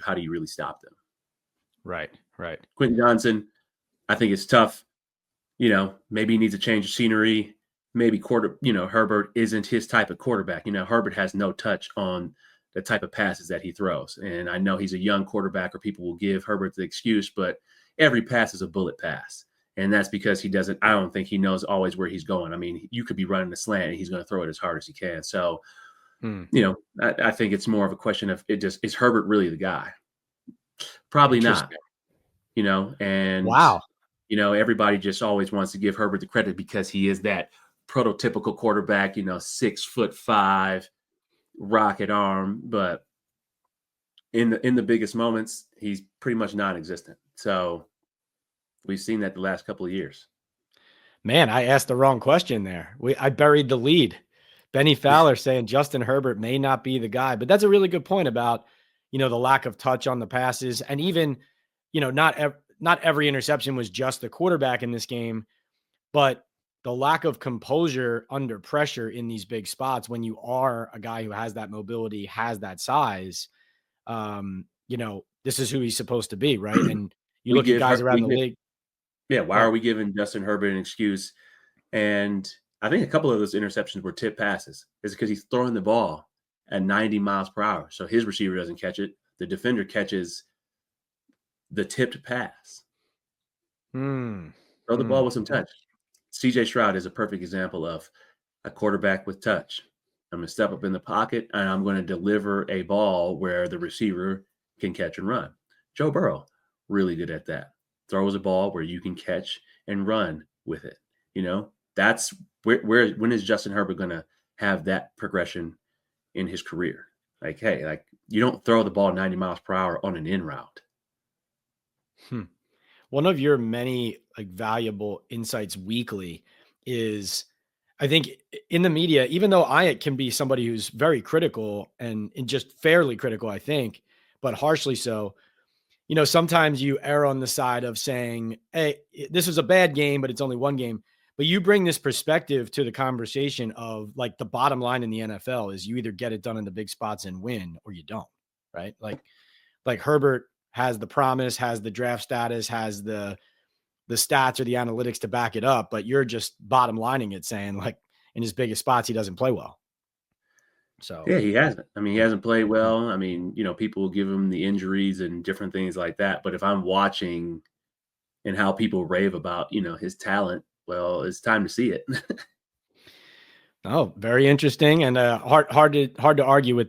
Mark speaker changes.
Speaker 1: how do you really stop them?
Speaker 2: Right.
Speaker 1: Quentin Johnson, I think it's tough. Maybe he needs a change of scenery. Maybe Herbert isn't his type of quarterback. Herbert has no touch on the type of passes that he throws. And I know he's a young quarterback, or people will give Herbert the excuse, but every pass is a bullet pass. And that's because I don't think he knows always where he's going. I mean, you could be running a slant and he's going to throw it as hard as he can. So, I think it's more of a question of is Herbert really the guy? Probably not, and
Speaker 2: wow.
Speaker 1: Everybody just always wants to give Herbert the credit because he is that prototypical quarterback, 6'5", rocket arm, but in the biggest moments, he's pretty much non-existent. So we've seen that the last couple of years.
Speaker 2: Man, I asked the wrong question there. I buried the lead. Benny Fowler saying Justin Herbert may not be the guy, but that's a really good point about, the lack of touch on the passes. And even, not every interception was just the quarterback in this game, but the lack of composure under pressure in these big spots when you are a guy who has that mobility, has that size, this is who he's supposed to be, right? And you look at guys around the league.
Speaker 1: Yeah, why are we giving Justin Herbert an excuse? And I think a couple of those interceptions were tip passes. It's because he's throwing the ball at 90 miles per hour. So his receiver doesn't catch it. The defender catches the tipped pass. Throw the ball with some touch. CJ Stroud is a perfect example of a quarterback with touch. I'm going to step up in the pocket and I'm going to deliver a ball where the receiver can catch and run. Joe Burrow, really good at that. Throws a ball where you can catch and run with it. That's when is Justin Herbert going to have that progression in his career? You don't throw the ball 90 miles per hour on an in route.
Speaker 2: One of your many valuable insights weekly is, I think, in the media, even though I can be somebody who's very critical and just fairly critical, I think, but harshly so, sometimes you err on the side of saying, hey, this was a bad game, but it's only one game. But you bring this perspective to the conversation of the bottom line in the NFL is you either get it done in the big spots and win or you don't, right? Like Herbert has the promise, has the draft status, has the stats or the analytics to back it up, but you're just bottom lining it saying in his biggest spots, he doesn't play well. So
Speaker 1: yeah, he hasn't. I mean, he hasn't played well. I mean, people will give him the injuries and different things like that. But if I'm watching and how people rave about, his talent, well, it's time to see it.
Speaker 2: Oh, very interesting and hard to argue with that.